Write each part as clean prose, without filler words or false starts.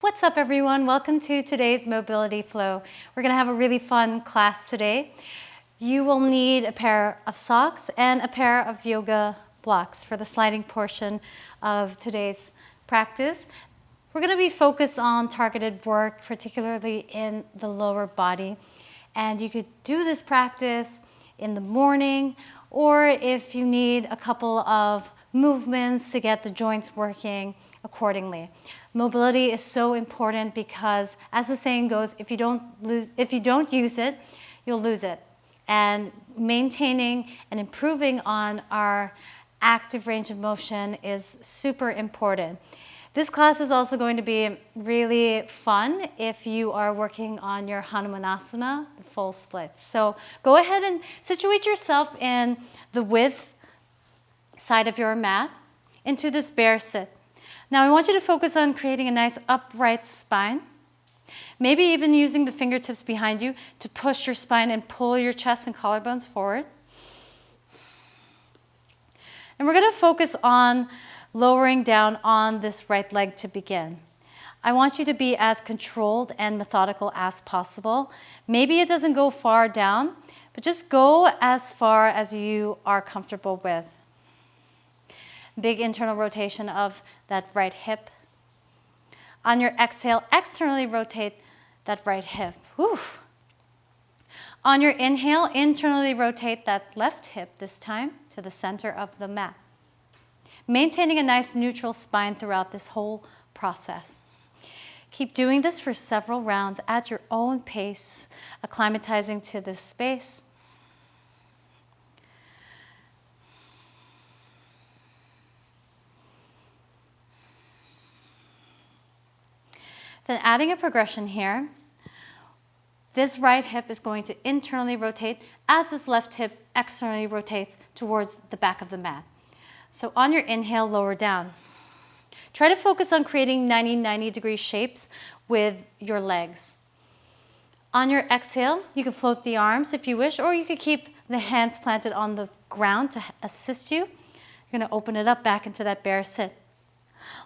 What's up everyone? Welcome to today's mobility flow. We're gonna have a really fun class today. You will need a pair of socks and a pair of yoga blocks for the sliding portion of today's practice. We're gonna be focused on targeted work, particularly in the lower body. And you could do this practice in the morning, or if you need a couple of movements to get the joints working accordingly. Mobility is so important because, as the saying goes, if you don't use it, you'll lose it. And maintaining and improving on our active range of motion is super important. This class is also going to be really fun if you are working on your Hanumanasana, the full splits. So go ahead and situate yourself in the width side of your mat into this bear sit. Now I want you to focus on creating a nice upright spine. Maybe even using the fingertips behind you to push your spine and pull your chest and collarbones forward. And we're going to focus on lowering down on this right leg to begin. I want you to be as controlled and methodical as possible. Maybe it doesn't go far down, but just go as far as you are comfortable with. Big internal rotation of that right hip. On your exhale, externally rotate that right hip. Whew. On your inhale, internally rotate that left hip this time to the center of the mat. Maintaining a nice neutral spine throughout this whole process. Keep doing this for several rounds at your own pace, acclimatizing to this space. Then adding a progression here, this right hip is going to internally rotate as this left hip externally rotates towards the back of the mat. So on your inhale, lower down. Try to focus on creating 90 degree shapes with your legs. On your exhale, you can float the arms if you wish, or you could keep the hands planted on the ground to assist you. You're going to open it up back into that bear sit.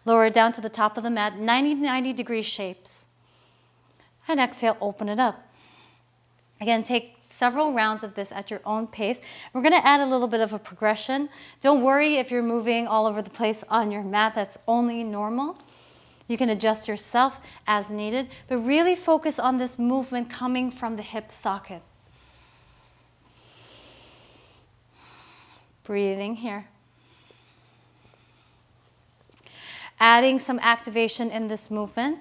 Lower it down to the top of the mat, 90 degree shapes. And exhale, open it up. Again, take several rounds of this at your own pace. We're going to add a little bit of a progression. Don't worry if you're moving all over the place on your mat. That's only normal. You can adjust yourself as needed, but really focus on this movement coming from the hip socket. Breathing here. Adding some activation in this movement.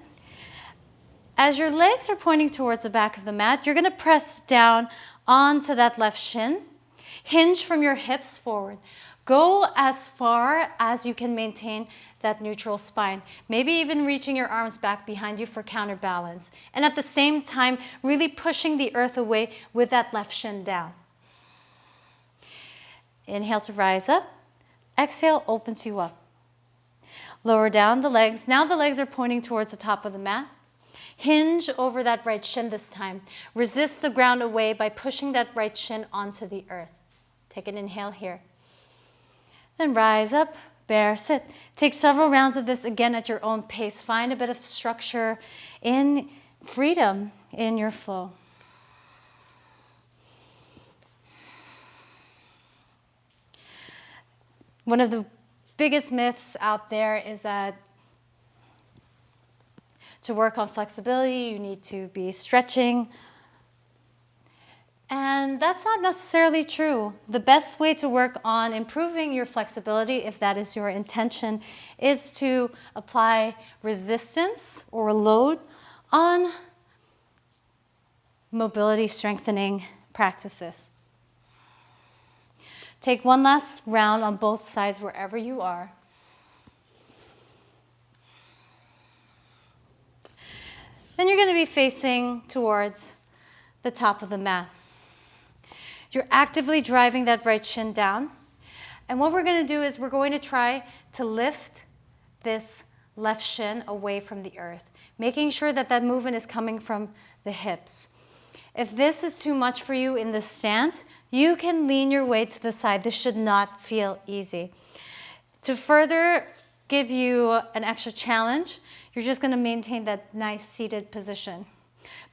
As your legs are pointing towards the back of the mat, you're going to press down onto that left shin. Hinge from your hips forward. Go as far as you can maintain that neutral spine. Maybe even reaching your arms back behind you for counterbalance. And at the same time, really pushing the earth away with that left shin down. Inhale to rise up. Exhale opens you up. Lower down the legs. Now the legs are pointing towards the top of the mat. Hinge over that right shin this time. Resist the ground away by pushing that right shin onto the earth. Take an inhale here. Then rise up, bear sit. Take several rounds of this again at your own pace. Find a bit of structure in freedom in your flow. One of the biggest myths out there is that to work on flexibility, you need to be stretching. And that's not necessarily true. The best way to work on improving your flexibility, if that is your intention, is to apply resistance or load on mobility strengthening practices. Take one last round on both sides wherever you are. Then you're going to be facing towards the top of the mat. You're actively driving that right shin down. And what we're going to do is we're going to try to lift this left shin away from the earth, making sure that that movement is coming from the hips. If this is too much for you in this stance, you can lean your weight to the side. This should not feel easy. To further give you an extra challenge, You're just going to maintain that nice seated position.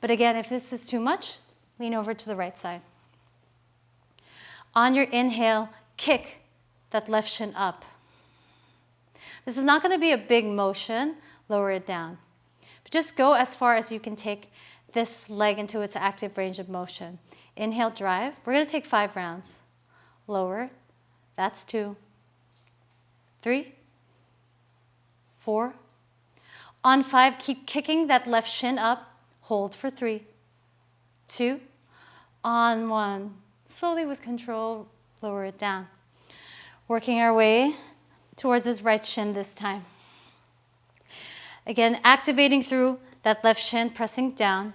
But again, if this is too much, lean over to the right side. On your inhale, kick that left shin up. This is not going to be a big motion. Lower it down. But just go as far as you can take this leg into its active range of motion. Inhale, drive. We're going to take 5 rounds. Lower. That's 2. 3. 4. On 5, keep kicking that left shin up. Hold for 3. 2. On 1. Slowly with control, lower it down. Working our way towards this right shin this time. Again, activating through that left shin, pressing down.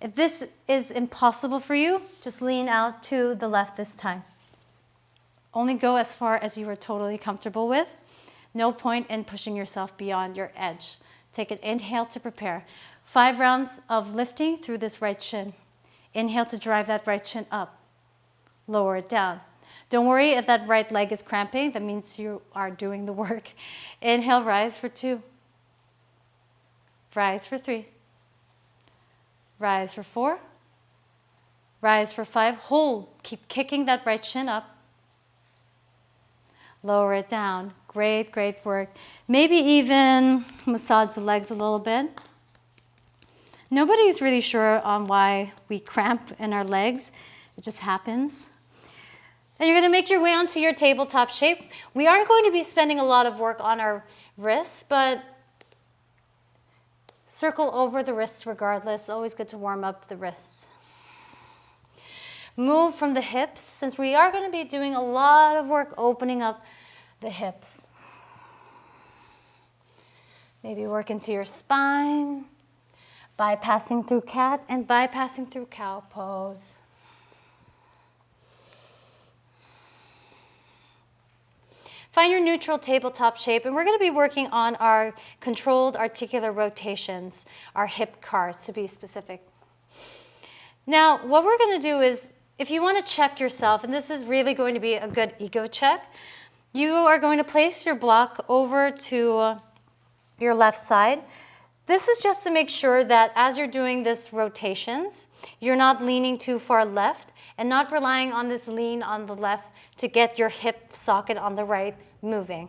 If this is impossible for you, just lean out to the left this time. Only go as far as you are totally comfortable with. No point in pushing yourself beyond your edge. Take an inhale to prepare. 5 rounds of lifting through this right shin. Inhale to drive that right shin up. Lower it down. Don't worry if that right leg is cramping. That means you are doing the work. Inhale, rise for 2. Rise for 3. Rise for 4. Rise for 5. Hold. Keep kicking that right shin up. Lower it down. Great, great work. Maybe even massage the legs a little bit. Nobody's really sure on why we cramp in our legs. It just happens. And you're going to make your way onto your tabletop shape. We aren't going to be spending a lot of work on our wrists, but circle over the wrists regardless. Always good to warm up the wrists. Move from the hips, since we are going to be doing a lot of work opening up the hips. Maybe work into your spine, bypassing through cat and bypassing through cow pose. Find your neutral tabletop shape, and we're going to be working on our controlled articular rotations, our hip cars to be specific. Now, what we're going to do is, if you want to check yourself, and this is really going to be a good ego check, you are going to place your block over to your left side. This is just to make sure that as you're doing this rotations, you're not leaning too far left and not relying on this lean on the left to get your hip socket on the right moving.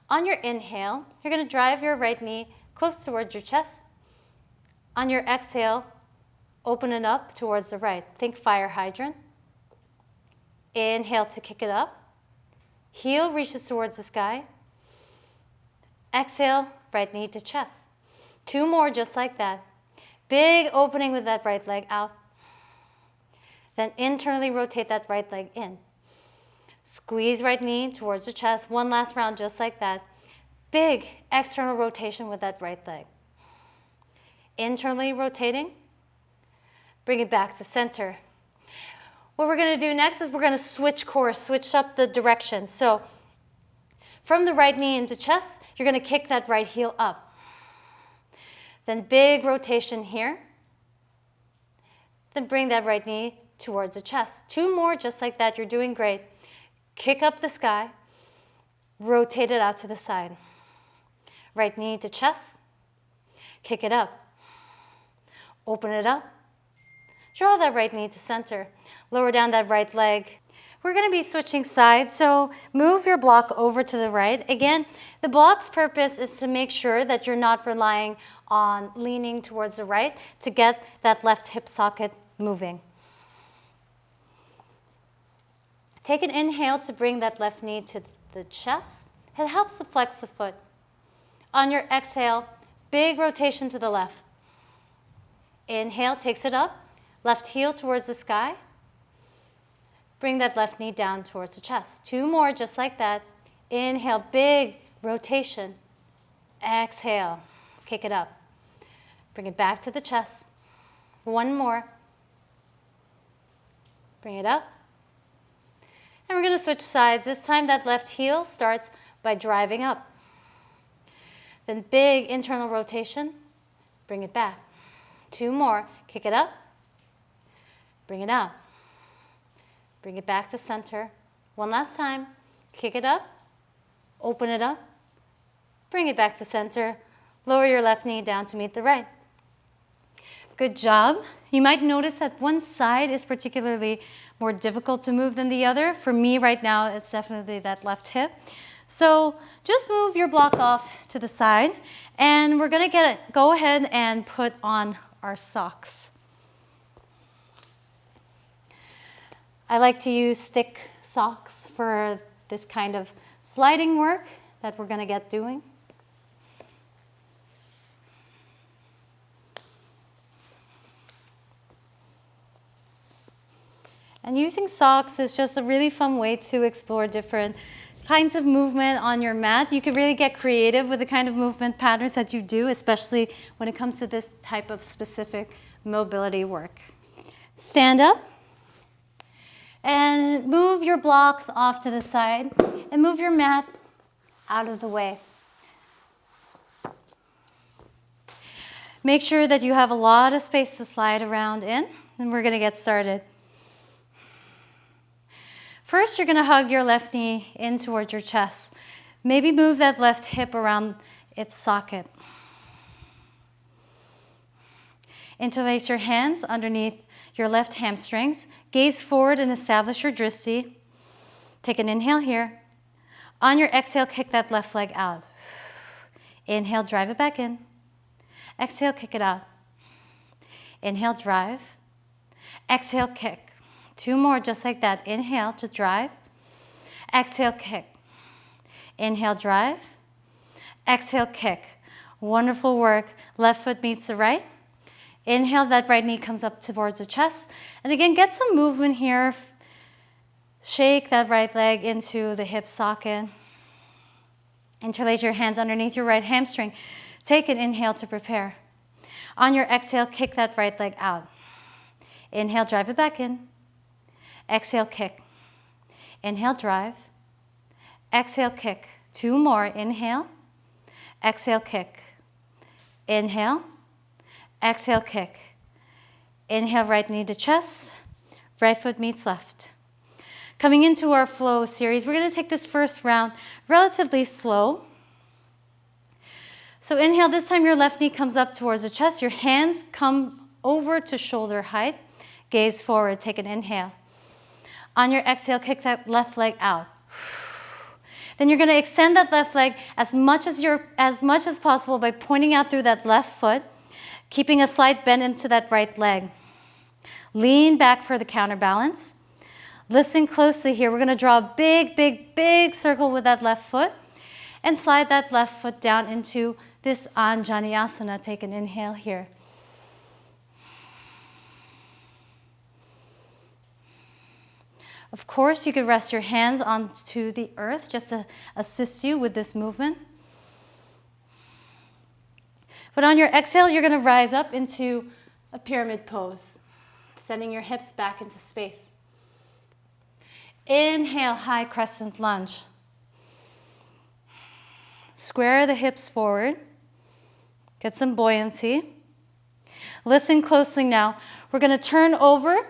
On your inhale, you're going to drive your right knee close towards your chest. On your exhale, open it up towards the right. Think fire hydrant. Inhale to kick it up. Heel reaches towards the sky. Exhale, right knee to chest. 2 more just like that. Big opening with that right leg out. Then internally rotate that right leg in. Squeeze right knee towards the chest. 1 last round just like that. Big external rotation with that right leg. Internally rotating. Bring it back to center. What we're going to do next is we're going to switch course, switch up the direction. So from the right knee into chest, you're going to kick that right heel up. Then big rotation here. Then bring that right knee towards the chest. 2 more just like that. You're doing great. Kick up the sky. Rotate it out to the side. Right knee to chest. Kick it up. Open it up. Draw that right knee to center. Lower down that right leg. We're going to be switching sides, so move your block over to the right. Again, the block's purpose is to make sure that you're not relying on leaning towards the right to get that left hip socket moving. Take an inhale to bring that left knee to the chest. It helps to flex the foot. On your exhale, big rotation to the left. Inhale, takes it up. Left heel towards the sky. Bring that left knee down towards the chest. 2 more just like that. Inhale, big rotation. Exhale, kick it up. Bring it back to the chest. 1 more. Bring it up. And we're going to switch sides. This time that left heel starts by driving up. Then big internal rotation. Bring it back. 2 more. Kick it up. Bring it out. Bring it back to center. 1 last time. Kick it up. Open it up. Bring it back to center. Lower your left knee down to meet the right. Good job. You might notice that one side is particularly more difficult to move than the other. For me right now, it's definitely that left hip. So just move your blocks off to the side, and we're going to go ahead and put on our socks. I like to use thick socks for this kind of sliding work that we're going to get doing. And using socks is just a really fun way to explore different kinds of movement on your mat. You can really get creative with the kind of movement patterns that you do, especially when it comes to this type of specific mobility work. Stand up and move your blocks off to the side and move your mat out of the way. Make sure that you have a lot of space to slide around in, and we're going to get started. First, you're going to hug your left knee in towards your chest. Maybe move that left hip around its socket. Interlace your hands underneath your left hamstrings. Gaze forward and establish your drishti. Take an inhale here. On your exhale, kick that left leg out. Inhale, drive it back in. Exhale, kick it out. Inhale, drive. Exhale, kick. 2 more, just like that. Inhale to drive. Exhale, kick. Inhale, drive. Exhale, kick. Wonderful work. Left foot meets the right. Inhale, that right knee comes up towards the chest. And again, get some movement here. Shake that right leg into the hip socket. Interlace your hands underneath your right hamstring. Take an inhale to prepare. On your exhale, kick that right leg out. Inhale, drive it back in. Exhale, kick. Inhale, drive. Exhale, kick. 2 more. Inhale. Exhale, kick. Inhale. Exhale, kick. Inhale, right knee to chest. Right foot meets left. Coming into our flow series, we're going to take this first round relatively slow. So inhale, this time your left knee comes up towards the chest. Your hands come over to shoulder height. Gaze forward, take an inhale. On your exhale, kick that left leg out. Then you're going to extend that left leg as much as possible by pointing out through that left foot, keeping a slight bend into that right leg. Lean back for the counterbalance. Listen closely here. We're going to draw a big, big, big circle with that left foot and slide that left foot down into this Anjaneyasana. Take an inhale here. Of course, you could rest your hands onto the earth just to assist you with this movement. But on your exhale, you're going to rise up into a pyramid pose, sending your hips back into space. Inhale, high crescent lunge. Square the hips forward. Get some buoyancy. Listen closely now. We're going to turn over,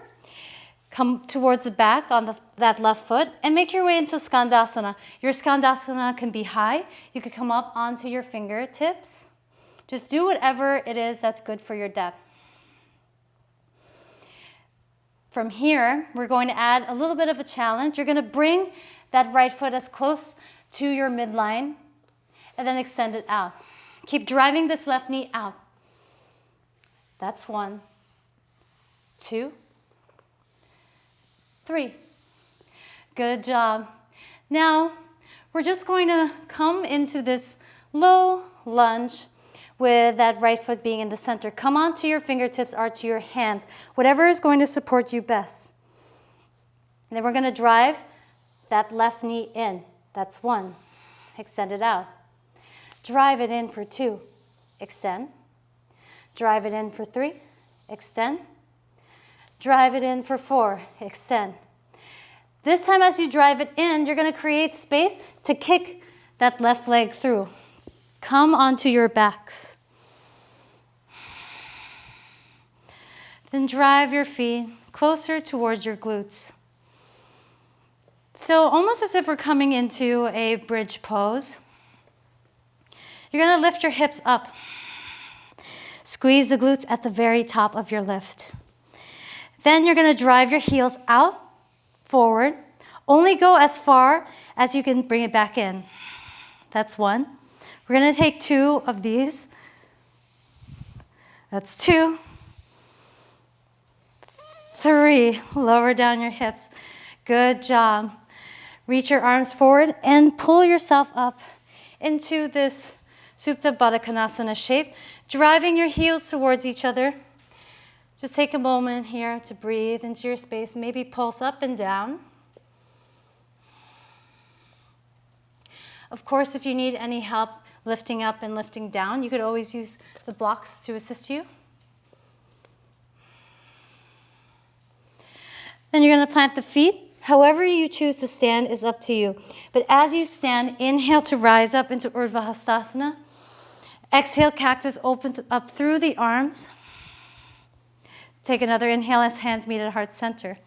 come towards the back on that left foot, and make your way into Skandasana. Your Skandasana can be high. You could come up onto your fingertips. Just do whatever it is that's good for your depth. From here, we're going to add a little bit of a challenge. You're going to bring that right foot as close to your midline and then extend it out. Keep driving this left knee out. That's 1, 2, 3. Good job. Now, we're just going to come into this low lunge with that right foot being in the center. Come onto your fingertips or to your hands, whatever is going to support you best. And then we're going to drive that left knee in. That's 1. Extend it out. Drive it in for 2. Extend. Drive it in for 3. Extend. Drive it in for 4. Extend. This time as you drive it in, you're going to create space to kick that left leg through. Come onto your backs. Then drive your feet closer towards your glutes. So almost as if we're coming into a bridge pose. You're gonna lift your hips up. Squeeze the glutes at the very top of your lift. Then you're gonna drive your heels out, forward. Only go as far as you can bring it back in. That's one. We're gonna take 2 of these. That's 2. 3, lower down your hips. Good job. Reach your arms forward and pull yourself up into this Supta Baddha Konasana shape, driving your heels towards each other. Just take a moment here to breathe into your space, maybe pulse up and down. Of course, if you need any help lifting up and lifting down, you could always use the blocks to assist you. Then you're going to plant the feet. However you choose to stand is up to you. But as you stand, inhale to rise up into Urdhva Hastasana. Exhale, cactus, open up through the arms. Take another inhale as hands meet at heart center.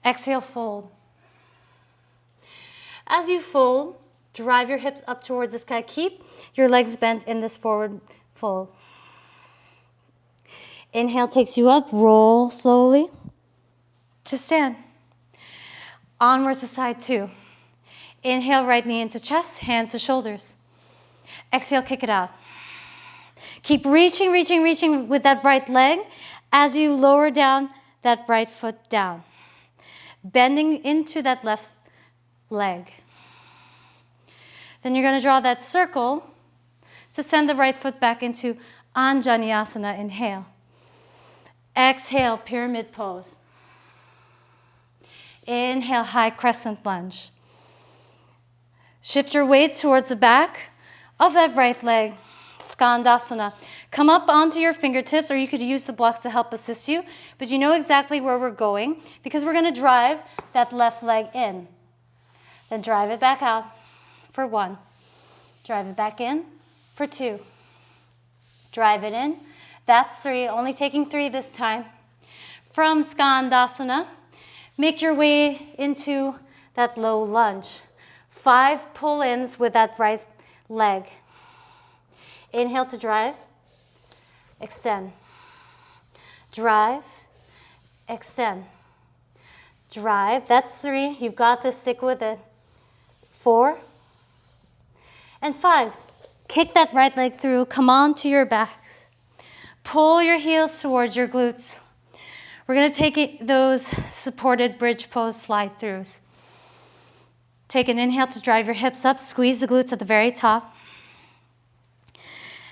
Exhale, fold. As you fold, drive your hips up towards the sky. Keep your legs bent in this forward fold. Inhale takes you up, roll slowly to stand. Onwards to side 2. Inhale, right knee into chest, hands to shoulders. Exhale, kick it out. Keep reaching, reaching, reaching with that right leg as you lower down that right foot down. Bending into that left leg. Then you're going to draw that circle to send the right foot back into Anjaneyasana. Inhale. Exhale, pyramid pose. Inhale, high crescent lunge. Shift your weight towards the back of that right leg, Skandasana. Come up onto your fingertips, or you could use the blocks to help assist you, but you know exactly where we're going because we're going to drive that left leg in. Then drive it back out for 1. Drive it back in for 2. Drive it in. That's 3, only taking 3 this time. From Skandasana, make your way into that low lunge. 5 pull-ins with that right leg. Inhale to drive, extend. Drive, extend. Drive, that's 3. You've got this, stick with it. 4 and 5. Kick that right leg through, come on to your backs. Pull your heels towards your glutes. We're going to take those supported bridge pose slide throughs. Take an inhale to drive your hips up, squeeze the glutes at the very top.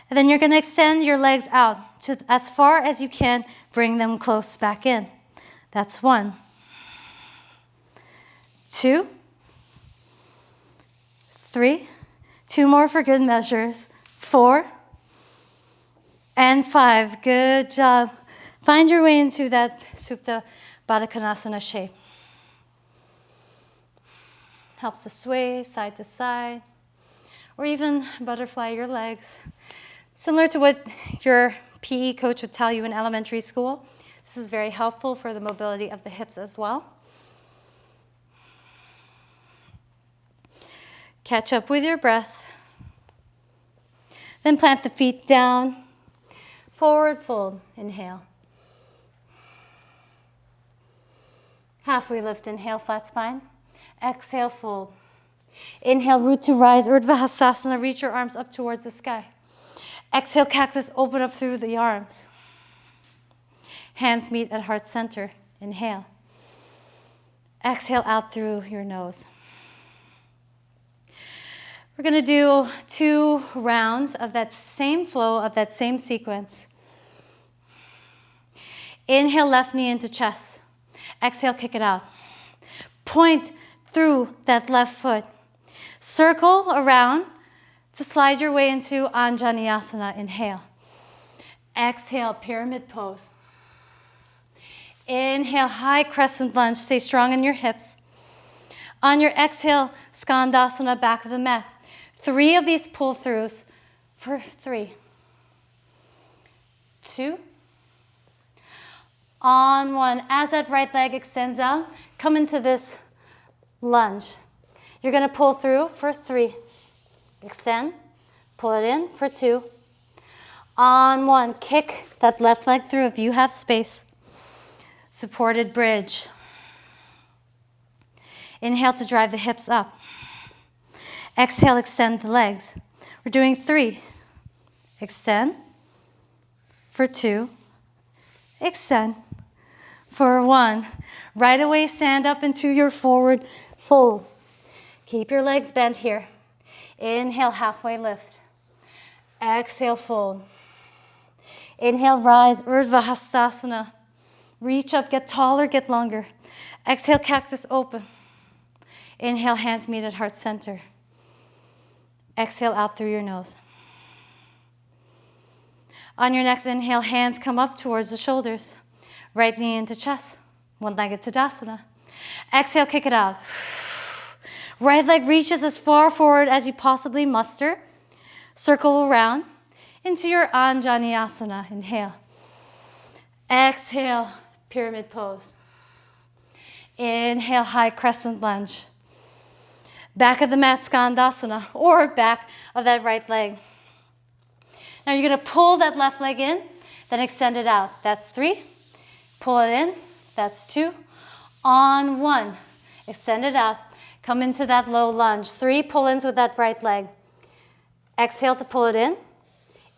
And then you're going to extend your legs out to as far as you can, bring them close back in. That's 1. 2. 3. 2 more for good measures. 4 and 5. Good job. Find your way into that Supta Baddha Konasana shape. Helps to sway side to side, or even butterfly your legs. Similar to what your PE coach would tell you in elementary school. This is very helpful for the mobility of the hips as well. Catch up with your breath. Then plant the feet down. Forward fold. Inhale. Halfway lift. Inhale, flat spine. Exhale, fold. Inhale, root to rise, Urdhva Hastasana. Reach your arms up towards the sky. Exhale, cactus, open up through the arms. Hands meet at heart center. Inhale. Exhale out through your nose. We're going to do 2 rounds of that same flow, of that same sequence. Inhale, left knee into chest. Exhale, kick it out. Point through that left foot. Circle around to slide your way into Anjaneyasana. Inhale. Exhale, pyramid pose. Inhale, high crescent lunge. Stay strong in your hips. On your exhale, Skandasana, back of the mat. 3 of these pull-throughs for 3. 2. On 1. As that right leg extends out, come into this lunge. You're going to pull through for 3. Extend. Pull it in for 2. On 1, kick that left leg through if you have space. Supported bridge. Inhale to drive the hips up. Exhale, extend the legs. We're doing 3. Extend. For 2. Extend. For 1. Right away, stand up into your forward fold. Keep your legs bent here. Inhale, halfway lift. Exhale, fold. Inhale, rise, Urdhva Hastasana. Reach up, get taller, get longer. Exhale, cactus open. Inhale, hands meet at heart center. Exhale out through your nose. On your next inhale, hands come up towards the shoulders. Right knee into chest. One-legged Tadasana. Exhale, kick it out. Right leg reaches as far forward as you possibly muster. Circle around into your Anjaneyasana. Inhale. Exhale, pyramid pose. Inhale, high crescent lunge. Back of the mat, Skandasana, or back of that right leg. Now you're going to pull that left leg in, then extend it out. That's 3. Pull it in. That's 2. On 1, extend it out. Come into that low lunge. 3 pull-ins with that right leg. Exhale to pull it in.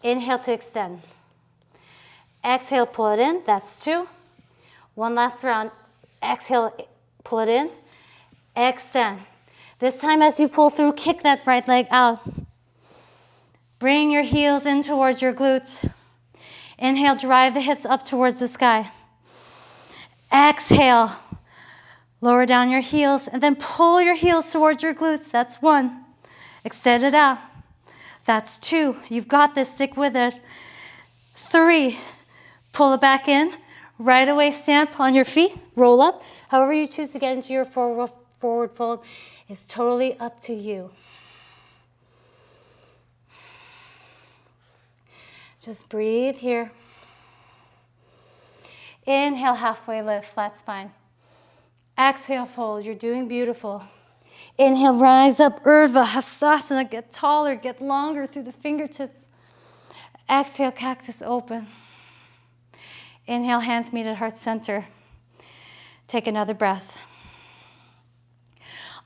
Inhale to extend. Exhale, pull it in. That's 2. One last round. Exhale, pull it in. Extend. This time as you pull through, kick that right leg out. Bring your heels in towards your glutes. Inhale, drive the hips up towards the sky. Exhale, lower down your heels and then pull your heels towards your glutes. That's 1. Extend it out. That's 2. You've got this. Stick with it. 3. Pull it back in. Right away, stamp on your feet. Roll up. However you choose to get into your forward fold is totally up to you. Just breathe here. Inhale, halfway lift, flat spine. Exhale, fold. You're doing beautiful. Inhale, rise up, Urdhva Hastasana. Get taller, get longer through the fingertips. Exhale, cactus open. Inhale, hands meet at heart center. Take another breath.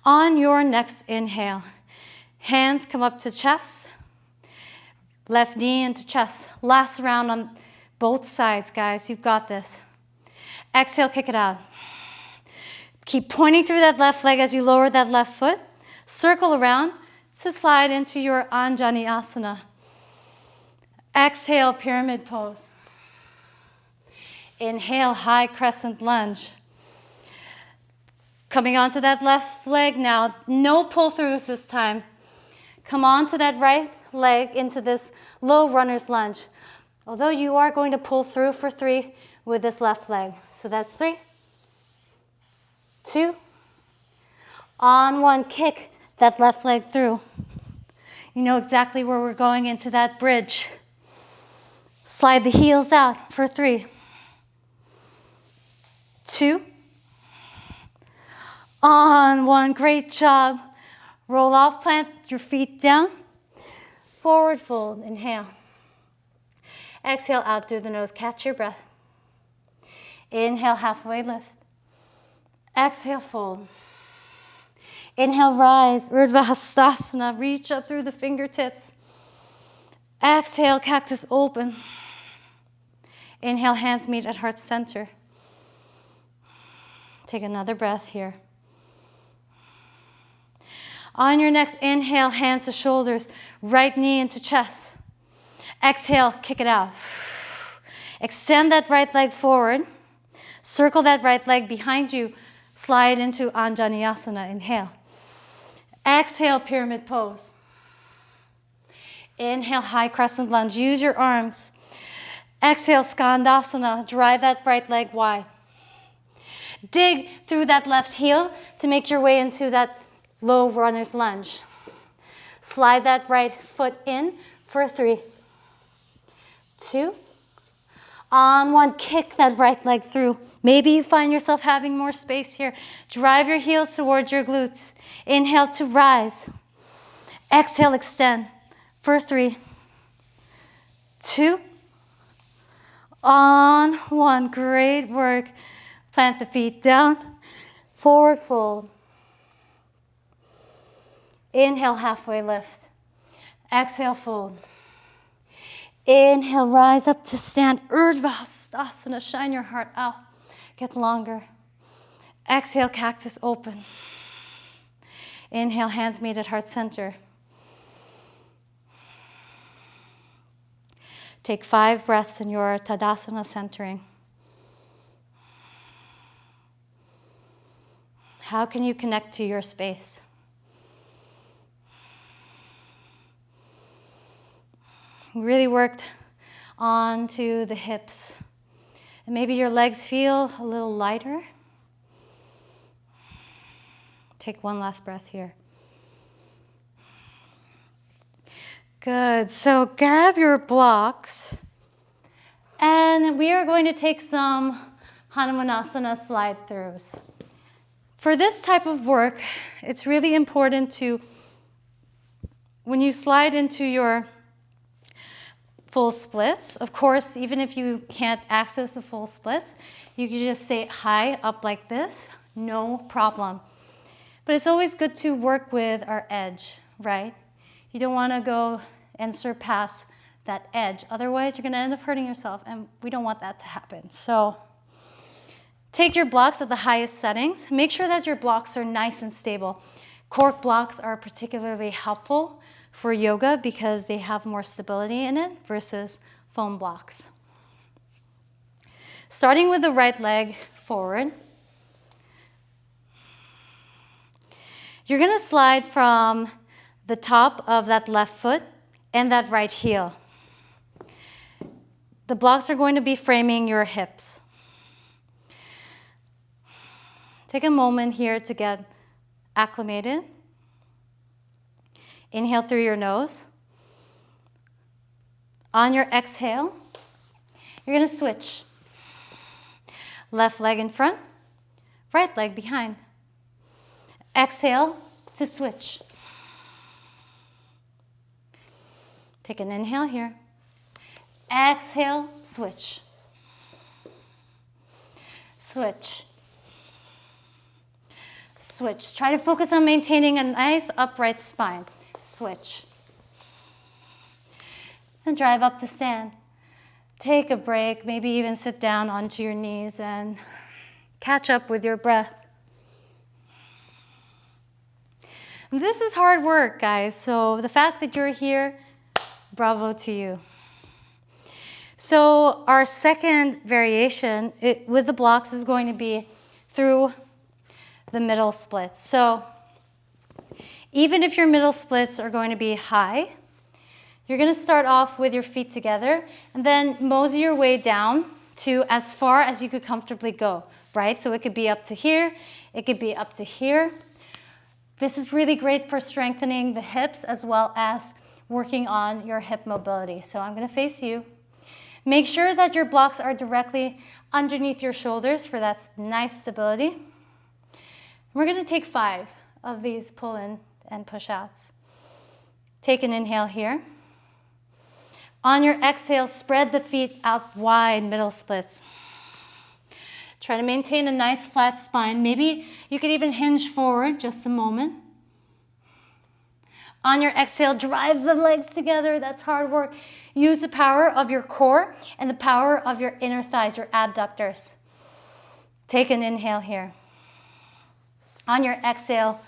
On your next inhale, hands come up to chest. Left knee into chest. Last round on both sides, guys. You've got this. Exhale, kick it out. Keep pointing through that left leg as you lower that left foot. Circle around to slide into your Anjaneyasana. Exhale, pyramid pose. Inhale, high crescent lunge. Coming onto that left leg now. No pull-throughs this time. Come onto that right leg into this low runner's lunge. Although you are going to pull through for 3 with this left leg. So that's 3, 2. On 1, kick that left leg through. You know exactly where we're going into that bridge. Slide the heels out for 3, 2. On 1, great job. Roll off, plant your feet down. Forward fold, inhale. Exhale out through the nose, catch your breath. Inhale, halfway lift. Exhale, fold. Inhale, rise, Urdhva Hastasana. Reach up through the fingertips. Exhale, cactus open. Inhale, hands meet at heart center. Take another breath here. On your next inhale, hands to shoulders, right knee into chest. Exhale, kick it out. Extend that right leg forward. Circle that right leg behind you. Slide into Anjaneyasana. Inhale. Exhale, pyramid pose. Inhale, high crescent lunge. Use your arms. Exhale, Skandasana. Drive that right leg wide. Dig through that left heel to make your way into that low runner's lunge. Slide that right foot in for 3, 2. On 1, kick that right leg through. Maybe you find yourself having more space here. Drive your heels towards your glutes. Inhale to rise. Exhale, extend For 3, 2, on 1. Great work. Plant the feet down. Forward fold. Inhale, halfway lift. Exhale, fold. Inhale, rise up to stand. Urdhva Hastasana. Shine your heart out. Get longer. Exhale, cactus open. Inhale, hands meet at heart center. Take 5 breaths in your Tadasana centering. How can you connect to your space? Really worked onto the hips. And maybe your legs feel a little lighter. Take one last breath here. Good. So grab your blocks. And we are going to take some Hanumanasana slide throughs. For this type of work, it's really important to, when you slide into your full splits, of course, even if you can't access the full splits, you can just say high up like this, no problem. But it's always good to work with our edge, right? You don't want to go and surpass that edge. Otherwise, you're going to end up hurting yourself, and we don't want that to happen. So take your blocks at the highest settings. Make sure that your blocks are nice and stable. Cork blocks are particularly helpful for yoga because they have more stability in it versus foam blocks. Starting with the right leg forward. You're going to slide from the top of that left foot and that right heel. The blocks are going to be framing your hips. Take a moment here to get acclimated. Inhale through your nose. On your exhale, you're going to switch. Left leg in front, right leg behind. Exhale to switch. Take an inhale here. Exhale, switch. Switch. Switch. Try to focus on maintaining a nice upright spine. Switch. And drive up to stand. Take a break, maybe even sit down onto your knees and catch up with your breath. This is hard work, guys, so the fact that you're here, bravo to you. So our second variation with the blocks is going to be through the middle splits. So even if your middle splits are going to be high, you're going to start off with your feet together and then mosey your way down to as far as you could comfortably go, right? So it could be up to here, it could be up to here. This is really great for strengthening the hips as well as working on your hip mobility. So I'm going to face you. Make sure that your blocks are directly underneath your shoulders for that nice stability. We're going to take 5 of these pull-in and push-outs. Take an inhale here. On your exhale, spread the feet out wide, middle splits. Try to maintain a nice flat spine. Maybe you could even hinge forward just a moment. On your exhale, drive the legs together. That's hard work. Use the power of your core and the power of your inner thighs, your abductors. Take an inhale here. On your exhale,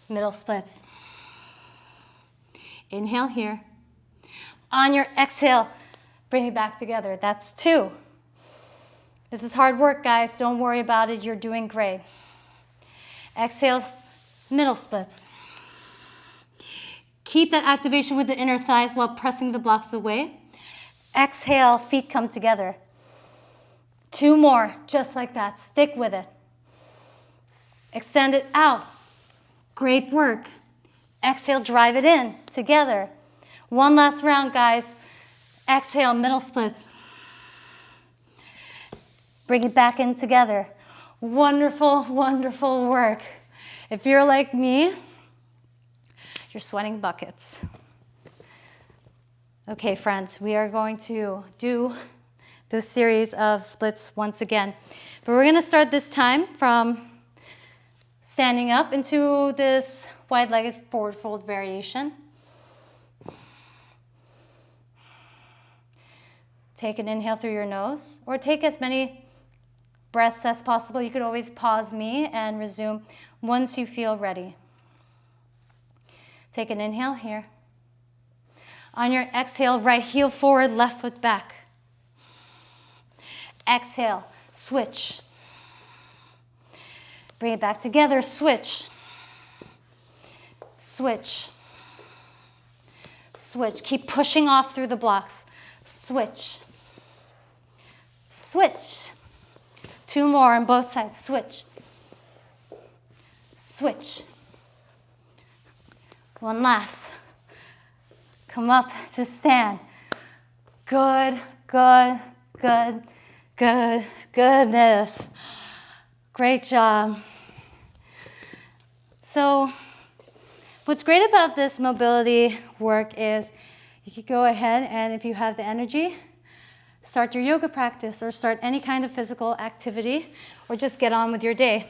middle splits. Inhale here. On your exhale, bring it back together. That's 2. This is hard work, guys. Don't worry about it. You're doing great. Exhale, middle splits. Keep that activation with the inner thighs while pressing the blocks away. Exhale, feet come together. 2 more, just like that. Stick with it. Extend it out. Great work. Exhale, drive it in together. One last round, guys. Exhale, middle splits. Bring it back in together. Wonderful, wonderful work. If you're like me, you're sweating buckets. Okay, friends, we are going to do those series of splits once again. But we're going to start this time from standing up into this wide-legged forward fold variation. Take an inhale through your nose, or take as many breaths as possible. You could always pause me and resume once you feel ready. Take an inhale here. On your exhale, right heel forward, left foot back. Exhale, switch. Bring it back together, switch. Switch. Switch. Keep pushing off through the blocks. Switch. Switch. 2 more on both sides. Switch. Switch. 1 last. Come up to stand. Good, good, good, good, goodness. Great job. So, what's great about this mobility work is you can go ahead and, if you have the energy, start your yoga practice or start any kind of physical activity or just get on with your day.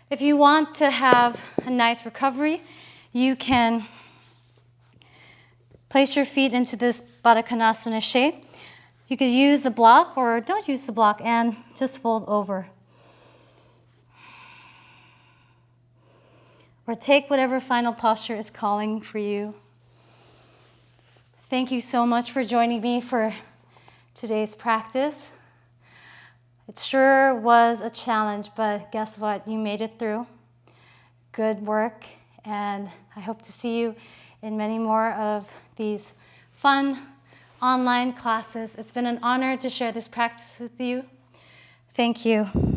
If you want to have a nice recovery, you can place your feet into this Baddha Konasana shape. You could use a block or don't use the block and just fold over. Or take whatever final posture is calling for you. Thank you so much for joining me for today's practice. It sure was a challenge, but guess what? You made it through. Good work, and I hope to see you in many more of these fun online classes. It's been an honor to share this practice with you. Thank you.